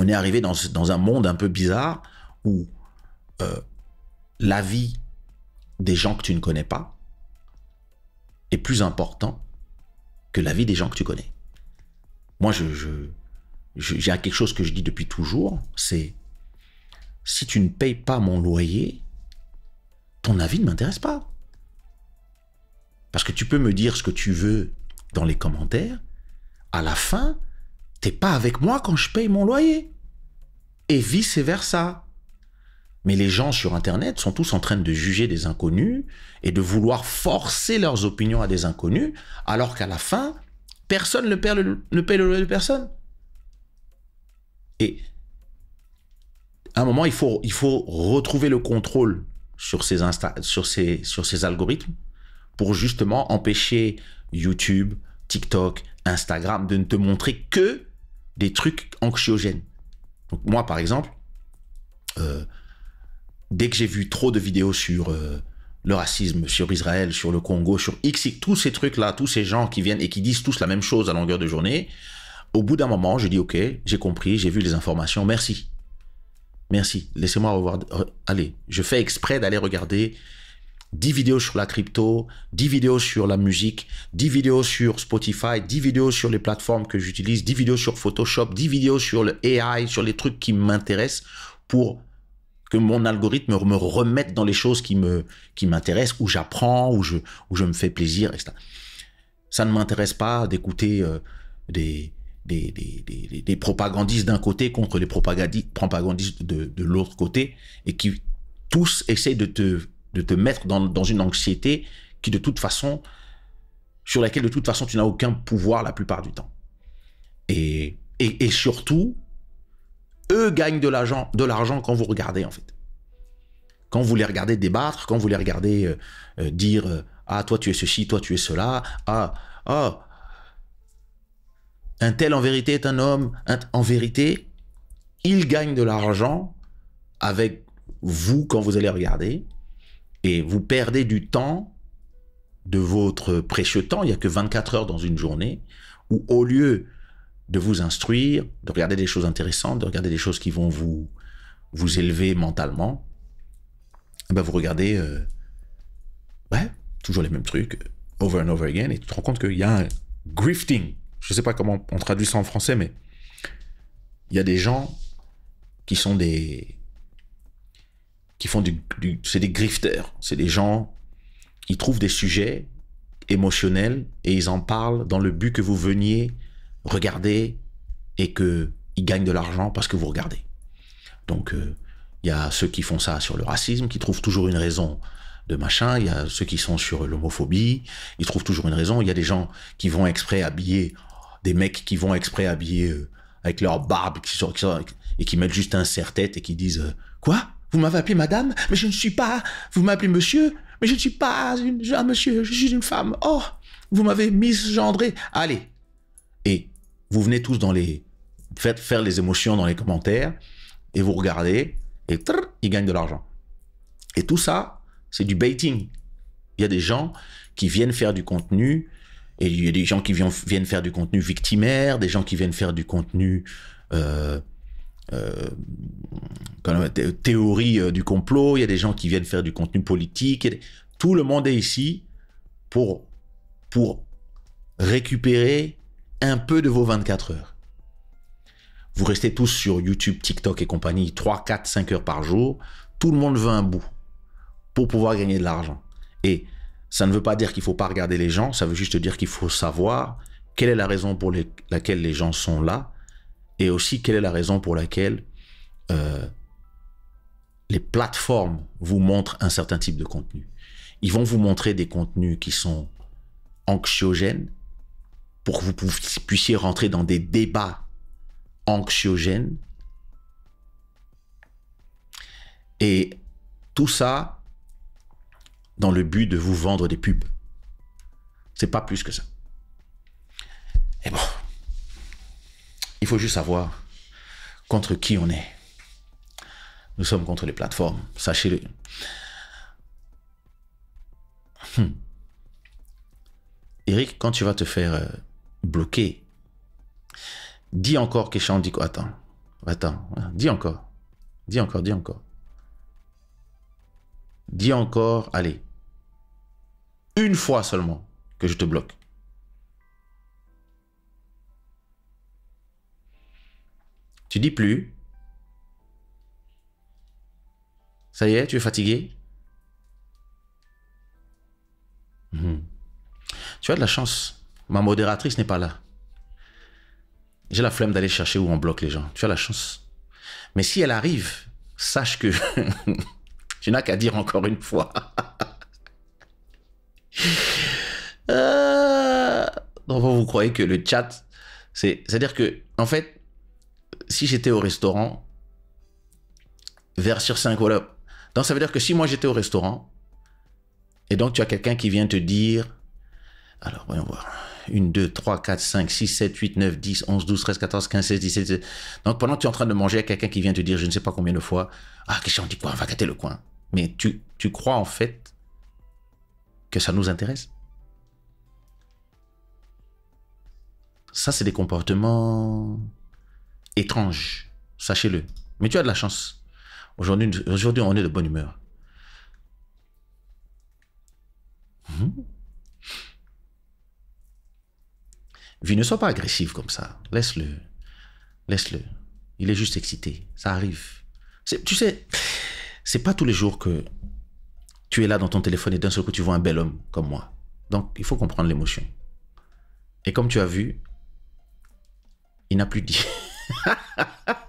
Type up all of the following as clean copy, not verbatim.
On est arrivé dans un monde un peu bizarre où la vie des gens que tu ne connais pas est plus important que la vie des gens que tu connais. Moi, j'ai quelque chose que je dis depuis toujours, c'est si tu ne payes pas mon loyer, ton avis ne m'intéresse pas. Parce que tu peux me dire ce que tu veux dans les commentaires, à la fin, t'es pas avec moi quand je paye mon loyer. Et vice-versa. Mais les gens sur Internet sont tous en train de juger des inconnus et de vouloir forcer leurs opinions à des inconnus, alors qu'à la fin, personne ne paye le loyer de personne. Et à un moment, il faut retrouver le contrôle sur ces algorithmes pour justement empêcher YouTube, TikTok, Instagram de ne te montrer que des trucs anxiogènes. Donc moi, par exemple, dès que j'ai vu trop de vidéos sur le racisme, sur Israël, sur le Congo, sur X, tous ces trucs-là, tous ces gens qui viennent et qui disent tous la même chose à longueur de journée, au bout d'un moment, je dis, OK, j'ai compris, j'ai vu les informations, merci. Merci, laissez-moi revoir. Allez, je fais exprès d'aller regarder 10 vidéos sur la crypto, 10 vidéos sur la musique, 10 vidéos sur Spotify, 10 vidéos sur les plateformes que j'utilise, 10 vidéos sur Photoshop, 10 vidéos sur le AI, sur les trucs qui m'intéressent pour que mon algorithme me remette dans les choses qui m'intéressent, où j'apprends, où je me fais plaisir, etc. Ça ne m'intéresse pas d'écouter des propagandistes d'un côté contre les propagandistes de l'autre côté et qui tous essayent de te mettre dans une anxiété qui de toute façon, sur laquelle de toute façon tu n'as aucun pouvoir la plupart du temps. Et surtout, eux gagnent de l'argent quand vous regardez en fait. Quand vous les regardez débattre, quand vous les regardez dire ah toi tu es ceci, toi tu es cela, un tel en vérité est un homme, en vérité, il gagne de l'argent avec vous quand vous allez regarder et vous perdez du temps, de votre précieux temps, il n'y a que 24 heures dans une journée, où au lieu de vous instruire, de regarder des choses intéressantes, de regarder des choses qui vont vous élever mentalement, ben vous regardez toujours les mêmes trucs, over and over again, et tu te rends compte qu'il y a un grifting. Je ne sais pas comment on traduit ça en français, mais il y a des gens qui sont c'est des grifters. C'est des gens, ils trouvent des sujets émotionnels et ils en parlent dans le but que vous veniez regarder et qu'ils gagnent de l'argent parce que vous regardez. Donc, il y a ceux qui font ça sur le racisme, qui trouvent toujours une raison de machin. Il y a ceux qui sont sur l'homophobie, ils trouvent toujours une raison. Il y a des gens qui vont exprès habiller, des mecs qui vont exprès habiller avec leur barbe et qui mettent juste un serre-tête et qui disent quoi? Vous m'avez appelé madame? Mais je ne suis pas. Vous m'appelez monsieur? Mais je ne suis pas un monsieur, je suis une femme. Oh, vous m'avez misgendré. Allez. Et vous venez tous faire les émotions dans les commentaires et vous regardez et ils gagnent de l'argent. Et tout ça, c'est du baiting. Il y a des gens qui viennent faire du contenu et il y a des gens qui viennent faire du contenu victimaire, des gens qui viennent faire du contenu théorie du complot, il y a des gens qui viennent faire du contenu politique. Tout le monde est ici pour récupérer un peu de vos 24 heures. Vous restez tous sur YouTube, TikTok et compagnie 3, 4, 5 heures par jour. Tout le monde veut un bout pour pouvoir gagner de l'argent. Et ça ne veut pas dire qu'il ne faut pas regarder les gens, ça veut juste dire qu'il faut savoir quelle est la raison pour laquelle les gens sont là et aussi quelle est la raison pour laquelle les plateformes vous montrent un certain type de contenu. Ils vont vous montrer des contenus qui sont anxiogènes pour que vous puissiez rentrer dans des débats anxiogènes. Et tout ça dans le but de vous vendre des pubs. C'est pas plus que ça. Et bon, il faut juste savoir contre qui on est. Nous sommes contre les plateformes, sachez-le. Eric, quand tu vas te faire bloquer, dis encore Keshan Diko. Attends, Attends, dis encore. Dis encore, dis encore. Dis encore, allez. Une fois seulement que je te bloque. Tu dis plus. Ça y est, tu es fatigué? Tu as de la chance. Ma modératrice n'est pas là. J'ai la flemme d'aller chercher où on bloque les gens. Tu as la chance. Mais si elle arrive, sache que tu n'as qu'à dire encore une fois. Donc vous croyez que le chat, c'est-à-dire que, en fait, si j'étais au restaurant, vers sur 5 voilà. Donc ça veut dire que si moi j'étais au restaurant, et donc tu as quelqu'un qui vient te dire, alors voyons voir, 1, 2, 3, 4, 5, 6, 7, 8, 9, 10, 11, 12, 13, 14, 15, 16, 17, 17. Donc pendant que tu es en train de manger, il y a quelqu'un qui vient te dire, je ne sais pas combien de fois, ah, Christian, dis quoi, on va gâter le coin. Mais tu crois en fait que ça nous intéresse? Ça, c'est des comportements étranges, sachez-le. Mais tu as de la chance. Aujourd'hui, on est de bonne humeur. Vie, ne sois pas agressif comme ça. Laisse-le. Laisse-le. Il est juste excité. Ça arrive. Tu sais, c'est pas tous les jours que tu es là dans ton téléphone et d'un seul coup tu vois un bel homme comme moi. Donc, il faut comprendre l'émotion. Et comme tu as vu, il n'a plus dit.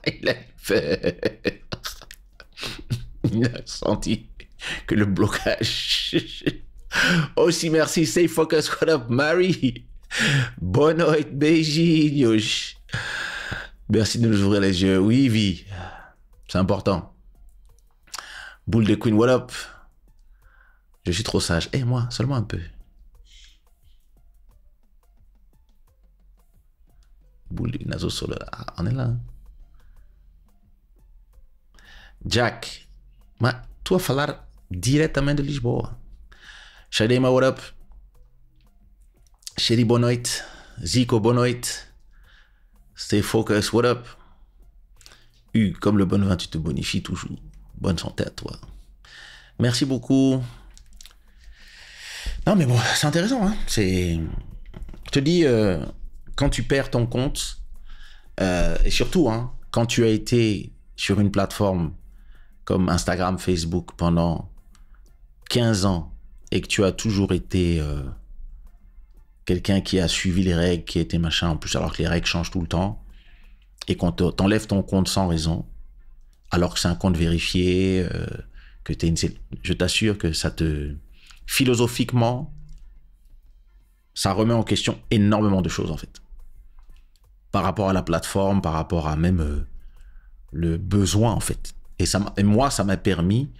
Il a fait. Il a senti que le blocage. Aussi, merci. Stay focused. What up, Marie? Bonne nuit, beijinhos. Merci de nous ouvrir les yeux. Oui, vie. C'est important. Boule de Queen, what up? Je suis trop sage. Eh, moi, seulement un peu. Boule de Nazo Solo. Ah, on est là. Jack. Mas tu a falar diretamente de Lisboa. Shadeima, what up? Sherry, boa noite. Zico, boa noite. Stay focused, what up? Comme le bon vin, tu te bonifies toujours. Bonne santé à toi. Merci beaucoup. Non, mais bon, c'est intéressant. Hein? Je te dis, quand tu perds ton compte, et surtout, hein, quand tu as été sur une plateforme comme Instagram, Facebook pendant 15 ans et que tu as toujours été quelqu'un qui a suivi les règles, qui a été machin, en plus alors que les règles changent tout le temps, et qu'on t'enlève ton compte sans raison, alors que c'est un compte vérifié, que t'es je t'assure que ça te... Philosophiquement, ça remet en question énormément de choses, en fait. Par rapport à la plateforme, par rapport à même le besoin, en fait. Et moi, ça m'a permis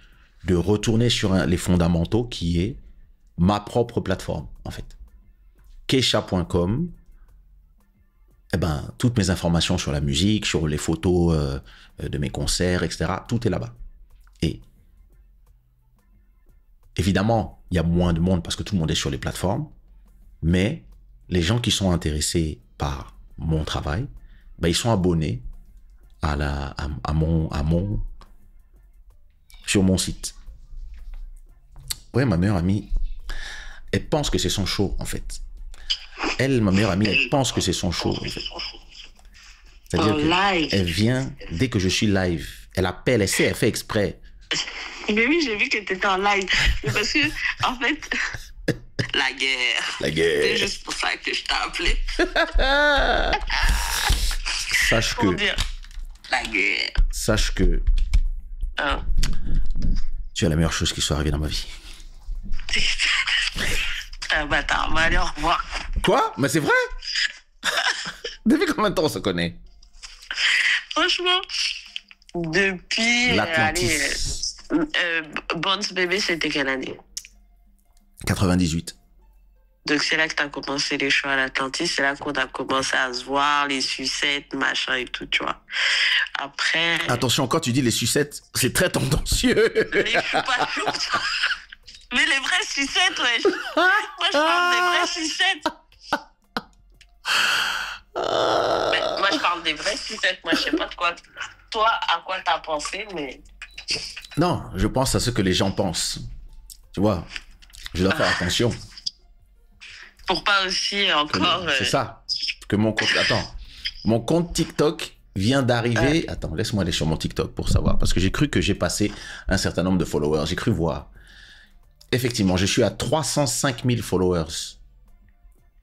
de retourner sur les fondamentaux, qui est ma propre plateforme, en fait. Kesha.com, eh ben, toutes mes informations sur la musique, sur les photos de mes concerts, etc., tout est là-bas. Et évidemment, il y a moins de monde parce que tout le monde est sur les plateformes, mais les gens qui sont intéressés par mon travail, ben, ils sont abonnés sur mon site. Ouais, ma meilleure amie, elle pense que c'est son show, en fait. Elle, ma meilleure amie, elle pense que c'est son show, en fait. C'est-à-dire qu'elle vient dès que je suis live. Elle appelle, elle sait, elle fait exprès. Mais oui, j'ai vu que tu étais en live. Parce que, en fait, la guerre. La guerre. C'est juste pour ça que je t'ai appelé. Sache pour que... dire la guerre. Sache que... Hein? Tu es la meilleure chose qui soit arrivée dans ma vie. Bâtard, bah allez, au revoir. Quoi? Mais c'est vrai? Depuis combien de temps on se connaît? Franchement, depuis... L'Atlantis. Bones Bébé, c'était quelle année? 98. Donc c'est là que tu as commencé les shows à l'Atlantis, c'est là qu'on a commencé à se voir, les sucettes, machin et tout, tu vois. Après... Attention, quand tu dis les sucettes, c'est très tendancieux. Les choupas. Mais les vraies sucettes, wesh. Moi, je parle des vraies sucettes. Mais moi, je parle des vrais sucettes. Moi, je sais pas de quoi... Toi, à quoi t'as pensé, mais... Non, je pense à ce que les gens pensent. Tu vois, je dois faire attention. Pour pas aussi encore... C'est ça. Que mon compte... Attends. Mon compte TikTok vient d'arriver... Attends, laisse-moi aller sur mon TikTok pour savoir. Parce que j'ai cru que j'ai passé un certain nombre de followers. J'ai cru voir. Effectivement, je suis à 305 000 followers.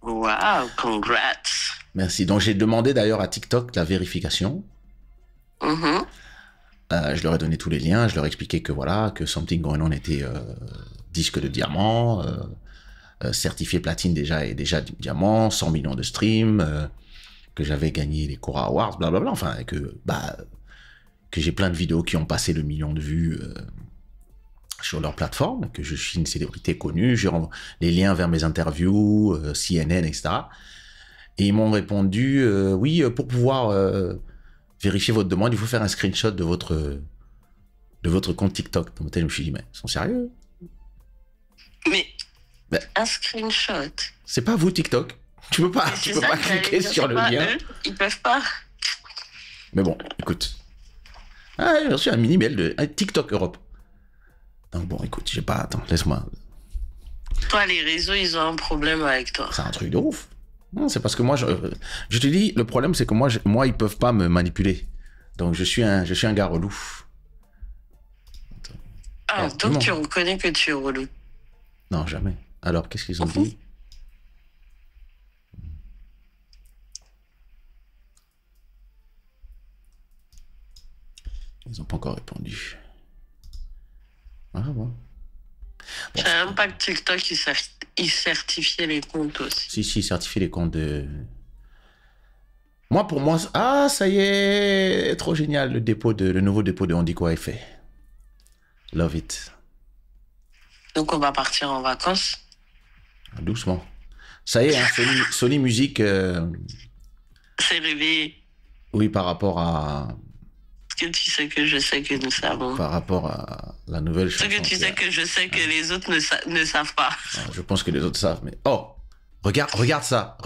Wow, congrats. Merci. Donc, j'ai demandé d'ailleurs à TikTok la vérification. Je leur ai donné tous les liens. Je leur ai expliqué que voilà, que Something Going On était disque de diamant, certifié platine déjà et déjà diamant, 100 millions de streams, que j'avais gagné les Cora Awards, blablabla. Enfin, que j'ai plein de vidéos qui ont passé le million de vues sur leur plateforme, que je suis une célébrité connue. J'ai les liens vers mes interviews, CNN, etc. Et ils m'ont répondu, oui, pour pouvoir vérifier votre demande, il faut faire un screenshot de votre compte TikTok. Donc, je me suis dit, mais ils sont sérieux? Mais un screenshot. C'est pas vous, TikTok. Tu peux pas cliquer sur le lien. Eux, ils peuvent pas. Mais bon, écoute. Ah, j'ai reçu un mini-mail de TikTok Europe. Donc bon, écoute, j'ai pas... Attends, laisse-moi... Toi, les réseaux, ils ont un problème avec toi. C'est un truc de ouf. Non, c'est parce que moi, je te dis, le problème, c'est que moi, ils peuvent pas me manipuler. Donc, je suis un gars relou. Ah, donc tu reconnais que tu es relou. Non, jamais. Alors, qu'est-ce qu'ils ont dit? Ils n'ont pas encore répondu. Ah bon. Bon, je savais même pas que TikTok, il certifiait les comptes aussi. Si, certifie les comptes de... Moi, pour moi... Ah, ça y est, trop génial, le nouveau dépôt de Ondico est fait. Love it. Donc, on va partir en vacances. Doucement. Ça y est, hein, Sony Music... C'est réveillé. Oui, par rapport à... Parce que tu sais que je sais que nous savons. Par rapport à la nouvelle chanson. Parce que tu sais que je sais que les autres ne savent pas. Non, je pense que les autres savent, mais... Oh, regarde ça.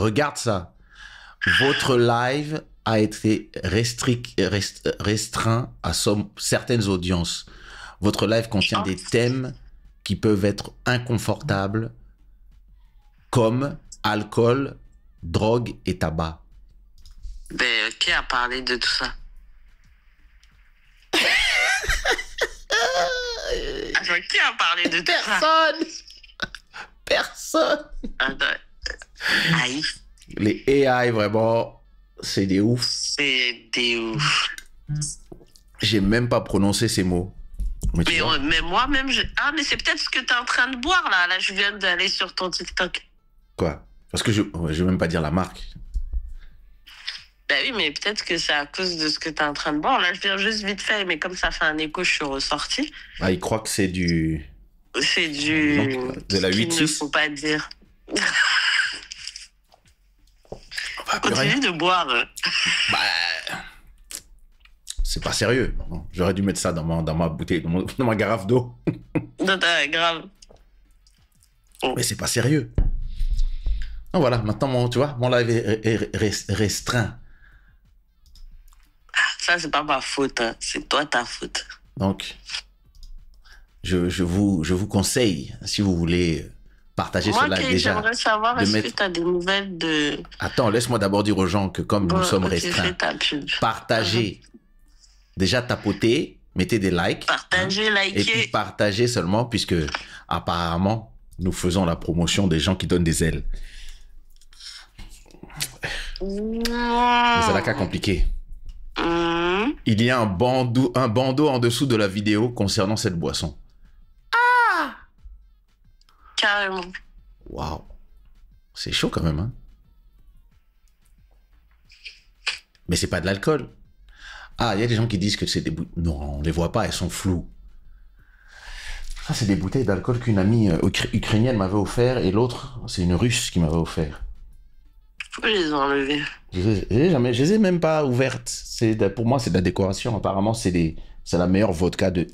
Votre live a été restreint à certaines audiences. Votre live contient des thèmes qui peuvent être inconfortables, comme alcool, drogue et tabac. Ben, qui a parlé de tout ça? Attends, qui a parlé de tout ça? Personne. Attends. Aïe. Les AI, vraiment, c'est des ouf. C'est des ouf. J'ai même pas prononcé ces mots. Mais moi-même, Ah, mais c'est peut-être ce que tu es en train de boire, là. Là, je viens d'aller sur ton TikTok. Quoi? Parce que je vais même pas dire la marque. Ben oui, mais peut-être que c'est à cause de ce que tu es en train de boire. Là, je viens juste vite fait, mais comme ça fait un écho, je suis ressortie. Ah, il croit que c'est du... C'est du... de la 8-6. Il ne faut pas dire. Continue de boire. Bah... C'est pas sérieux. Bon, j'aurais dû mettre ça dans ma bouteille, dans ma carafe d'eau. Non, grave. Mais c'est pas sérieux. Donc voilà, maintenant, tu vois, mon live est restreint. Ça, c'est pas ma faute. Hein. C'est toi ta faute. Donc, je vous conseille, si vous voulez partager ce live déjà. Moi, j'aimerais savoir, est-ce que tu as des nouvelles de... Attends, laisse-moi d'abord dire aux gens que comme nous sommes restreints, partagez. Déjà, tapotez, mettez des likes. Partagez, likez. Et puis partagez seulement, puisque apparemment, nous faisons la promotion des gens qui donnent des ailes. C'est là qu'à compliqué. Il y a un bandeau en dessous de la vidéo concernant cette boisson. Ah! Carrément. Waouh. C'est chaud quand même, hein? Mais c'est pas de l'alcool. Ah, il y a des gens qui disent que c'est des bouteilles... Non, on les voit pas, elles sont floues. Ça, c'est des bouteilles d'alcool qu'une amie ukrainienne m'avait offert et l'autre, c'est une russe qui m'avait offert. Pourquoi les ont enlevées? Je les ai même pas ouvertes. Pour moi, c'est de la décoration. Apparemment, c'est la meilleure vodka de...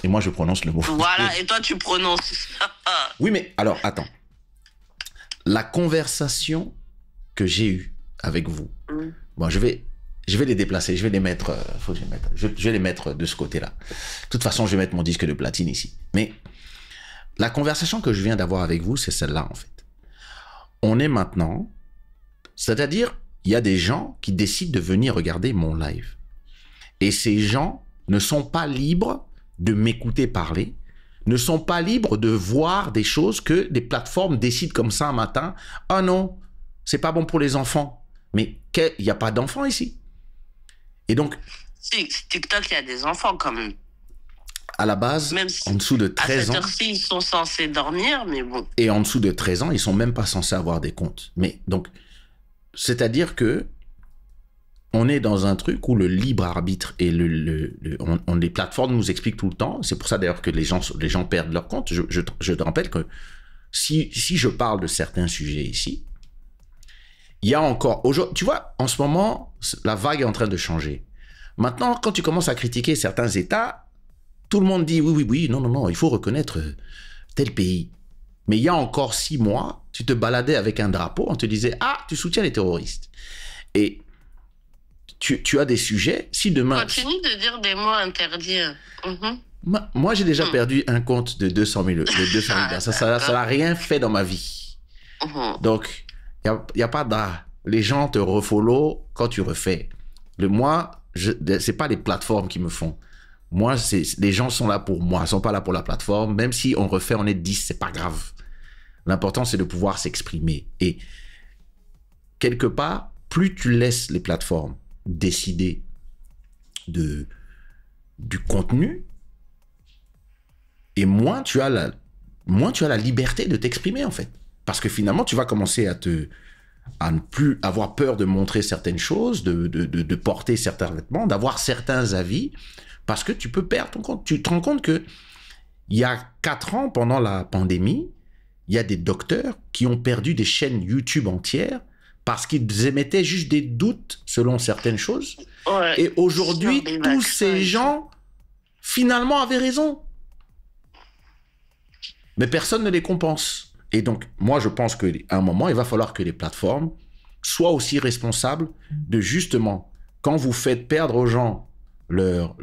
Et moi, je prononce le mot. Voilà, et toi, tu prononces. Oui, mais alors, attends. La conversation que j'ai eue avec vous. Bon, je vais les déplacer, je vais les mettre, je vais les mettre de ce côté-là. De toute façon, je vais mettre mon disque de platine ici. Mais la conversation que je viens d'avoir avec vous, c'est celle-là, en fait. On est maintenant, c'est-à-dire, il y a des gens qui décident de venir regarder mon live. Et ces gens ne sont pas libres de m'écouter parler, ne sont pas libres de voir des choses que des plateformes décident comme ça un matin. Ah non, c'est pas bon pour les enfants. Mais il n'y a pas d'enfants ici. Et donc... TikTok, il y a des enfants quand même. À la base, même si, en dessous de 13 ans... À cette heure-ci, ils sont censés dormir, mais bon. Et en dessous de 13 ans, ils sont même pas censés avoir des comptes. Mais donc, c'est-à-dire que on est dans un truc où le libre arbitre et les plateformes nous expliquent tout le temps. C'est pour ça d'ailleurs que les gens perdent leur compte. Je te rappelle que si je parle de certains sujets ici, il y a encore... Tu vois, en ce moment, la vague est en train de changer. Maintenant, quand tu commences à critiquer certains États, tout le monde dit oui, non, il faut reconnaître tel pays. Mais il y a encore 6 mois, tu te baladais avec un drapeau, on te disait « Ah, tu soutiens les terroristes ». Et tu as des sujets, si demain... Continue de dire des mots interdits. Moi, j'ai déjà perdu un compte de 200 000. Ça n'a rien fait dans ma vie. Donc, il n'y a pas d'art. Les gens te refollow quand tu refais. C'est pas les plateformes qui me font. Moi, les gens sont là pour moi, ils sont pas là pour la plateforme. Même si on refait, on est 10, c'est pas grave. L'important, c'est de pouvoir s'exprimer. Et quelque part, plus tu laisses les plateformes décider du contenu, et moins tu as la liberté de t'exprimer, en fait. Parce que finalement, tu vas commencer à ne plus avoir peur de montrer certaines choses, de porter certains vêtements, d'avoir certains avis, parce que tu peux perdre ton compte. Tu te rends compte que il y a 4 ans, pendant la pandémie, il y a des docteurs qui ont perdu des chaînes YouTube entières parce qu'ils émettaient juste des doutes selon certaines choses. Ouais, et aujourd'hui, tous ces gens, finalement, avaient raison. Mais personne ne les compense. Et donc, moi, je pense qu'à un moment, il va falloir que les plateformes soient aussi responsables de justement, quand vous faites perdre aux gens leur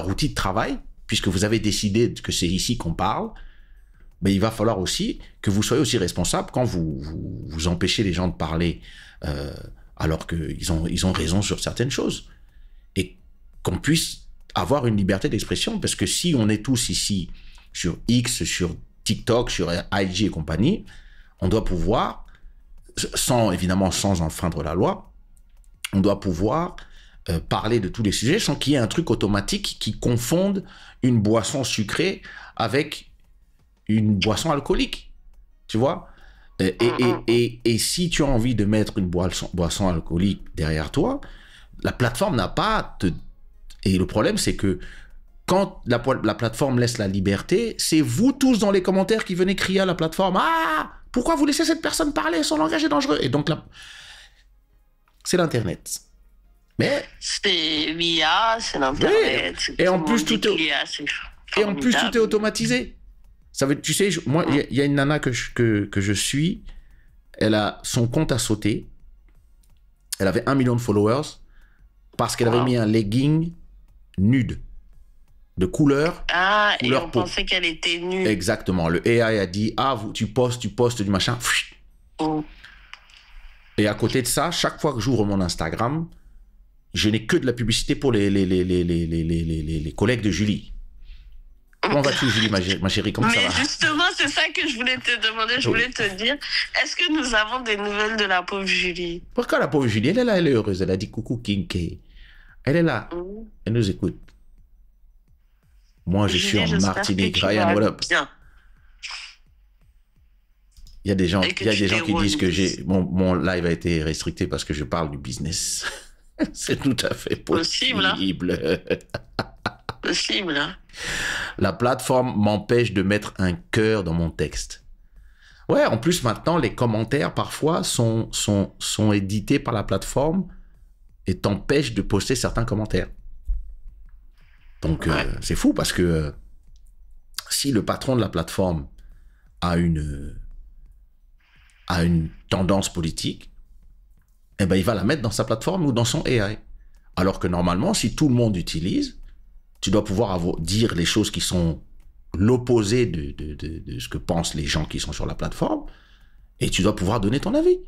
outil de travail, puisque vous avez décidé que c'est ici qu'on parle, mais il va falloir aussi que vous soyez aussi responsable quand vous empêchez les gens de parler alors qu'ils ont raison sur certaines choses. Et qu'on puisse avoir une liberté d'expression, parce que si on est tous ici sur X, sur TikTok, sur IG et compagnie, on doit pouvoir, évidemment sans enfreindre la loi, on doit pouvoir parler de tous les sujets sans qu'il y ait un truc automatique qui confonde une boisson sucrée avec une boisson alcoolique. Tu vois ? Et si tu as envie de mettre une boisson alcoolique derrière toi, la plateforme n'a pas... Et le problème, c'est que quand la plateforme laisse la liberté, c'est vous tous dans les commentaires qui venez crier à la plateforme « Ah, pourquoi vous laissez cette personne parler? Son langage est dangereux !» Et donc, c'est l'Internet. Mais... C'est l'IA, c'est l'Internet. Oui. Et en plus, tout est automatisé. Ça veut, tu sais, moi, il y a une nana que je suis, son compte a sauté. Elle avait 1 million de followers parce qu'elle avait mis un legging nude, de couleur. Ah, couleur et on pensait qu'elle était nue. Exactement. Le AI a dit, tu postes du machin. Et à côté de ça, chaque fois que j'ouvre mon Instagram, je n'ai que de la publicité pour les collègues de Julie. Comment vas-tu, Julie, ma chérie? Comment ça va? Mais justement, c'est ça que je voulais te demander. Je voulais te dire, est-ce que nous avons des nouvelles de la pauvre Julie? Pourquoi la pauvre Julie? Elle est là, elle est heureuse. Elle a dit coucou, Kinké. Elle est là. Elle nous écoute. Moi, je suis en Martinique. Ryan, what up? Il y a des gens qui disent que mon live a été restricté parce que je parle du business. C'est tout à fait possible. Possible, hein. La plateforme m'empêche de mettre un cœur dans mon texte. Ouais, en plus, maintenant, les commentaires, parfois, sont édités par la plateforme et t'empêchent de poster certains commentaires. Donc, c'est fou parce que si le patron de la plateforme a une à une tendance politique, eh ben, il va la mettre dans sa plateforme ou dans son AI. Alors que normalement, si tout le monde utilise, tu dois pouvoir dire les choses qui sont l'opposé de ce que pensent les gens qui sont sur la plateforme, et tu dois pouvoir donner ton avis.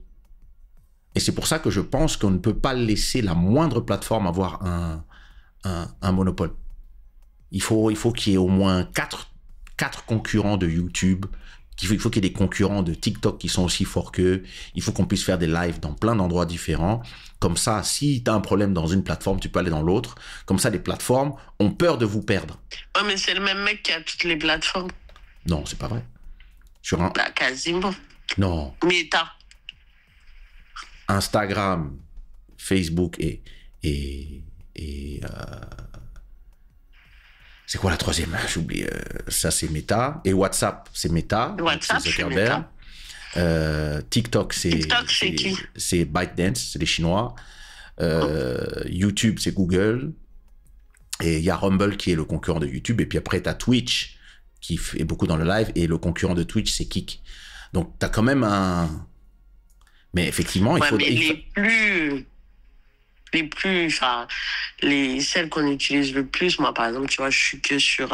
Et c'est pour ça que je pense qu'on ne peut pas laisser la moindre plateforme avoir un monopole. Il faut qu'il y ait au moins quatre concurrents de YouTube. Il faut qu'il y ait des concurrents de TikTok qui sont aussi forts qu'eux. Il faut qu'on puisse faire des lives dans plein d'endroits différents. Comme ça, si tu as un problème dans une plateforme, tu peux aller dans l'autre. Comme ça, les plateformes ont peur de vous perdre. Oh, mais c'est le même mec qui a toutes les plateformes. Non, c'est pas vrai. Bah, quasiment. Non. Meta. Instagram, Facebook c'est quoi la troisième? J'oublie. Ça, c'est Meta. Et WhatsApp, c'est Meta. WhatsApp, c'est Meta. TikTok, c'est qui? C'est ByteDance, c'est les Chinois. YouTube, c'est Google. Et il y a Rumble qui est le concurrent de YouTube. Et puis après, tu as Twitch qui fait beaucoup dans le live. Et le concurrent de Twitch, c'est Kick. Donc, tu as quand même un... Mais effectivement, il faut... Celles qu'on utilise le plus, moi, par exemple, tu vois, je suis que sur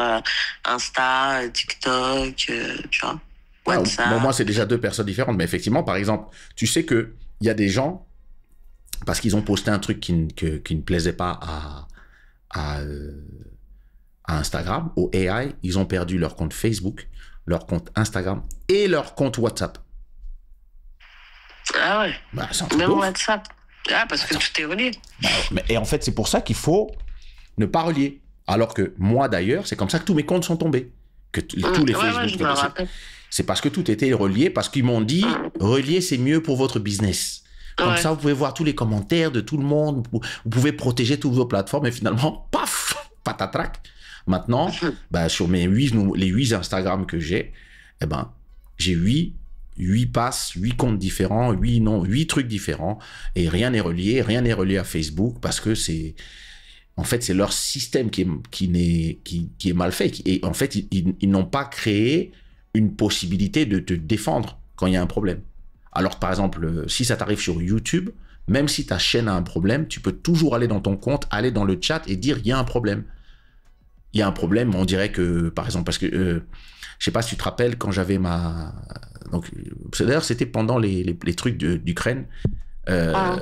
Insta, TikTok, tu vois, WhatsApp. Bon, moi, c'est déjà deux personnes différentes. Mais effectivement, par exemple, tu sais qu'il y a des gens, parce qu'ils ont posté un truc qui ne plaisait pas à Instagram, au AI, ils ont perdu leur compte Facebook, leur compte Instagram et leur compte WhatsApp. Ah ouais. Bah, même WhatsApp. Ah, parce que tout est relié. Et en fait, c'est pour ça qu'il faut ne pas relier. Alors que moi, d'ailleurs, c'est comme ça que tous mes comptes sont tombés. Que tous les Facebook. C'est parce que tout était relié, parce qu'ils m'ont dit, relier, c'est mieux pour votre business. Comme ça, vous pouvez voir tous les commentaires de tout le monde. Vous pouvez protéger toutes vos plateformes. Et finalement, paf, patatrac. Maintenant, sur les 8 Instagram que j'ai, j'ai 8 passes, 8 comptes différents, 8 trucs différents, et rien n'est relié à Facebook, parce que c'est leur système qui est mal fait, et en fait, ils n'ont pas créé une possibilité de te défendre quand il y a un problème. Alors, par exemple, si ça t'arrive sur YouTube, même si ta chaîne a un problème, tu peux toujours aller dans ton compte, aller dans le chat et dire, il y a un problème. Il y a un problème, on dirait que, par exemple, parce que... je sais pas si tu te rappelles quand j'avais donc d'ailleurs c'était pendant les trucs d'Ukraine. À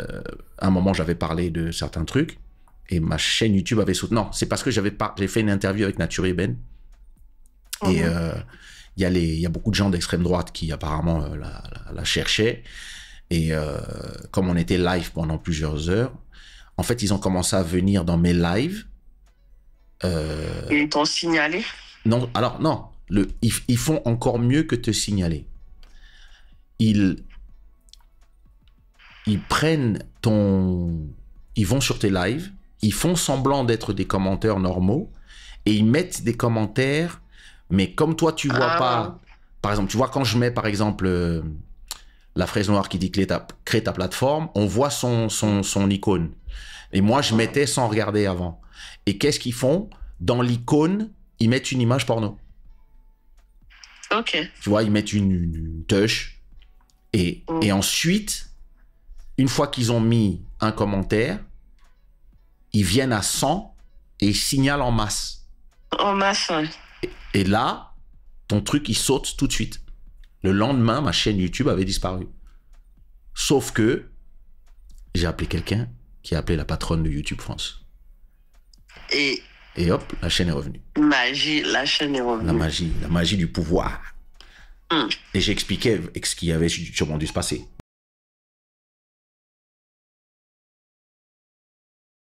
un moment j'avais parlé de certains trucs et ma chaîne YouTube avait sauté. Non, c'est parce que j'ai fait une interview avec Nature Eben et il y a beaucoup de gens d'extrême droite qui apparemment la cherchaient, et comme on était live pendant plusieurs heures, en fait ils ont commencé à venir dans mes lives. Ils t'ont signalé? Non, alors non. Ils font encore mieux que te signaler. Ils prennent ils vont sur tes lives, ils font semblant d'être des commentaires normaux et ils mettent des commentaires, mais comme toi tu vois pas, par exemple, tu vois quand je mets par exemple la fraise noire qui dit crée ta plateforme, on voit son icône. Et moi je mettais sans regarder avant. Et qu'est-ce qu'ils font? Dans l'icône, ils mettent une image porno. Ok. Tu vois, ils mettent une touche. Et ensuite, une fois qu'ils ont mis un commentaire, ils viennent à 100 et ils signalent en masse. En masse, ouais. Et là, ton truc, il saute tout de suite. Le lendemain, ma chaîne YouTube avait disparu. Sauf que j'ai appelé quelqu'un qui a appelé la patronne de YouTube France. Et hop, la chaîne est revenue. La chaîne est revenue. La magie du pouvoir. Et j'expliquais ce qui avait sûrement dû se passer.